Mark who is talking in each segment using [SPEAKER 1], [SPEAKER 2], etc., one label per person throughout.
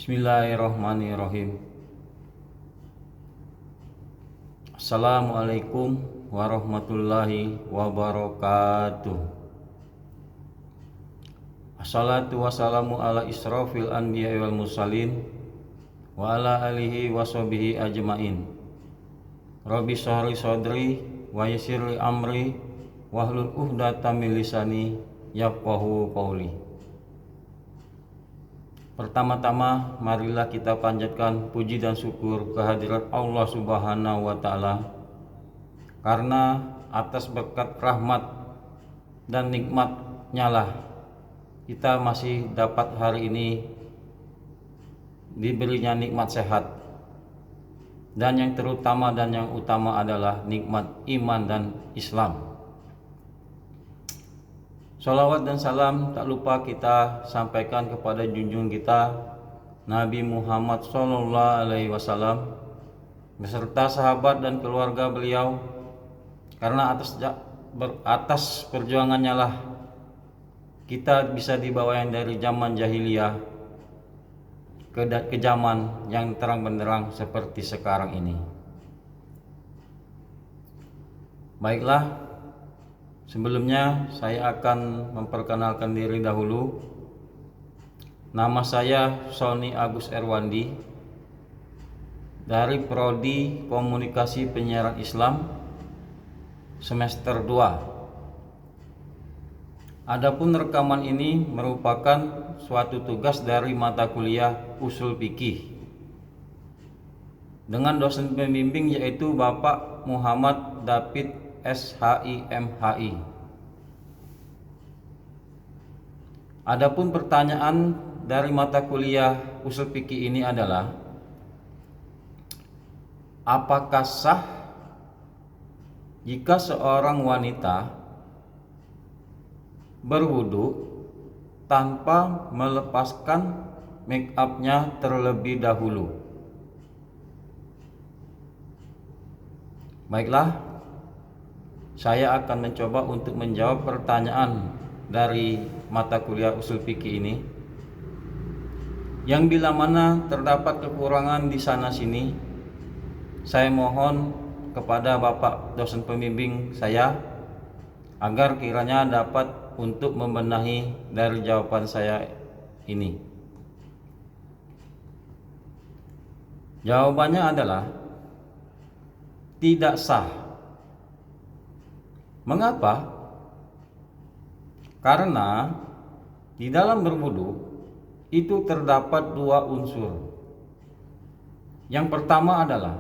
[SPEAKER 1] Bismillahirrahmanirrahim. Assalamualaikum warahmatullahi wabarakatuh. Assalatu wassalamu ala israfil anbiya wal mursalin wa ala alihi wa sahbihi ajmain. Rabbi shrah li sadri wa yassir li amri wahlul 'uqdatam min lisani yafqahu qawli. Pertama-tama marilah kita panjatkan puji dan syukur kehadirat Allah Subhanahu wa taala, karena atas berkat rahmat dan nikmat-Nya lah kita masih dapat hari ini diberinya nikmat sehat, dan yang terutama dan yang utama adalah nikmat iman dan Islam. Salawat dan salam tak lupa kita sampaikan kepada junjung kita Nabi Muhammad SAW beserta sahabat dan keluarga beliau, karena atas perjuangannya lah kita bisa dibawa yang dari zaman jahiliyah ke zaman yang terang benderang seperti sekarang ini. Baiklah, sebelumnya saya akan memperkenalkan diri dahulu. Nama saya Sony Agus Erwandi dari Prodi Komunikasi Penyiaran Islam semester 2. Adapun rekaman ini merupakan suatu tugas dari mata kuliah Ushul Fikih dengan dosen pembimbing yaitu Bapak Muhammad David SHIMHI. Adapun pertanyaan dari mata kuliah Ushul Fikih ini adalah, apakah sah jika seorang wanita berwudu tanpa melepaskan make up-nya terlebih dahulu? Baiklah, saya akan mencoba untuk menjawab pertanyaan dari mata kuliah Ushul Fikih ini. Yang bila mana terdapat kekurangan di sana sini, saya mohon kepada Bapak dosen pembimbing saya agar kiranya dapat untuk membenahi dari jawaban saya ini. Jawabannya adalah tidak sah. Mengapa? Karena di dalam berwudu itu terdapat dua unsur. Yang pertama adalah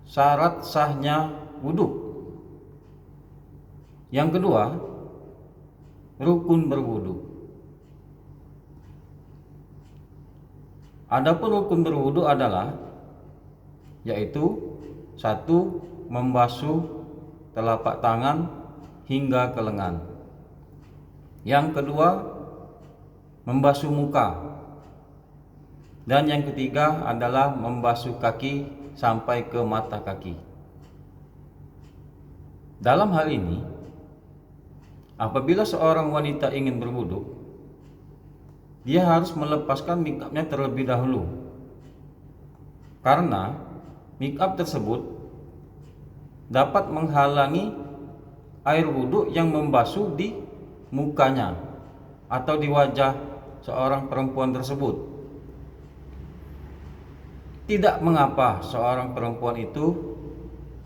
[SPEAKER 1] syarat sahnya wudu. Yang kedua, rukun berwudu. Adapun rukun berwudu adalah yaitu satu, membasuh telapak tangan hingga ke lengan. Yang kedua, membasuh muka. Dan yang ketiga adalah membasuh kaki sampai ke mata kaki. Dalam hal ini, apabila seorang wanita ingin berwudu, dia harus melepaskan make-up-nya terlebih dahulu, karena make-up tersebut dapat menghalangi air wudhu yang membasuh di mukanya atau di wajah seorang perempuan tersebut. Tidak mengapa seorang perempuan itu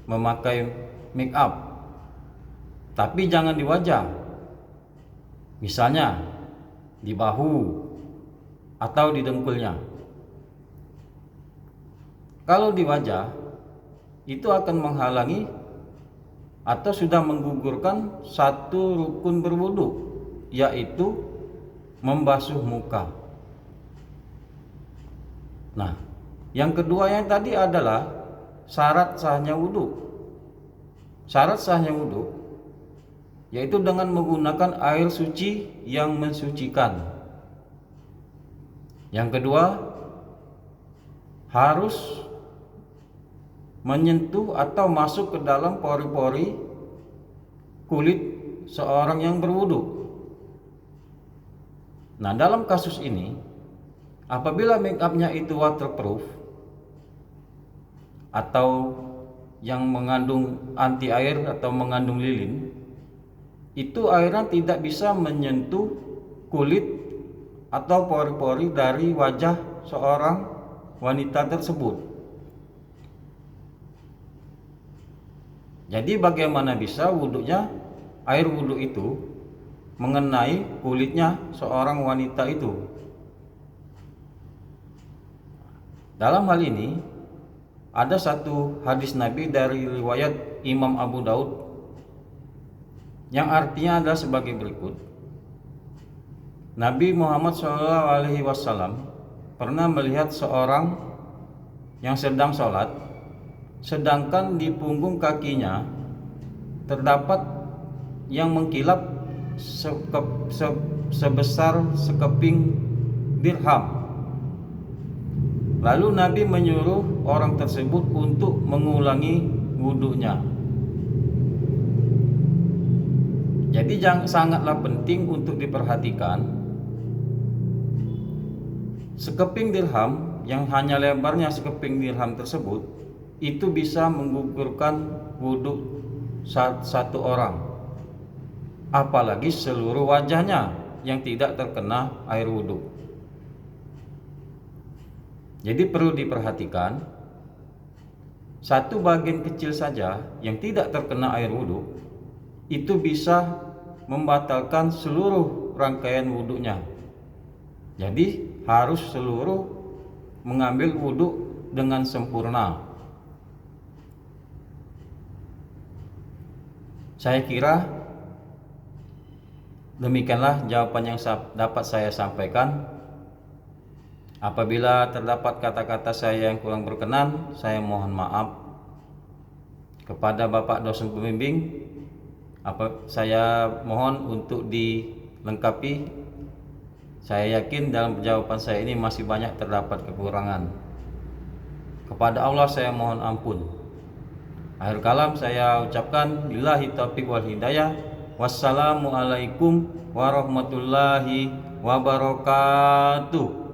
[SPEAKER 1] memakai make up, tapi jangan di wajah, misalnya di bahu atau di dengkulnya. Kalau di wajah, itu akan menghalangi atau sudah menggugurkan satu rukun berwudu, yaitu membasuh muka. Nah, yang kedua yang tadi adalah syarat sahnya wudu. Syarat sahnya wudu yaitu dengan menggunakan air suci yang mensucikan. Yang kedua, harus menyentuh atau masuk ke dalam pori-pori kulit seorang yang berwudu. Nah, dalam kasus ini Apabila make upnya itu waterproof atau yang mengandung anti air atau mengandung lilin, itu airan tidak bisa menyentuh kulit atau pori-pori dari wajah seorang wanita tersebut. Jadi bagaimana bisa air wudhu itu mengenai kulitnya seorang wanita itu? Dalam hal ini ada satu hadis Nabi dari riwayat Imam Abu Daud yang artinya adalah sebagai berikut. Nabi Muhammad SAW pernah melihat seorang yang sedang sholat, sedangkan di punggung kakinya terdapat yang mengkilap sebesar sekeping dirham. Lalu Nabi menyuruh orang tersebut untuk mengulangi wudhunya. Jadi sangatlah penting untuk diperhatikan, sekeping dirham yang hanya lebarnya sekeping dirham tersebut itu bisa menggugurkan wudhu satu orang, apalagi seluruh wajahnya yang tidak terkena air wudhu. Jadi perlu diperhatikan, satu bagian kecil saja yang tidak terkena air wudhu itu bisa membatalkan seluruh rangkaian wudhunya. Jadi harus seluruh mengambil wudhu dengan sempurna. Saya kira demikianlah jawaban yang dapat saya sampaikan. Apabila terdapat kata-kata saya yang kurang berkenan, saya mohon maaf. Kepada Bapak dosen pembimbing, saya mohon untuk dilengkapi. Saya yakin dalam jawaban saya ini masih banyak terdapat kekurangan. Kepada Allah saya mohon ampun. Akhir kalam saya ucapkan billahi taufiq wal hidayah. Wassalamualaikum warahmatullahi wabarakatuh.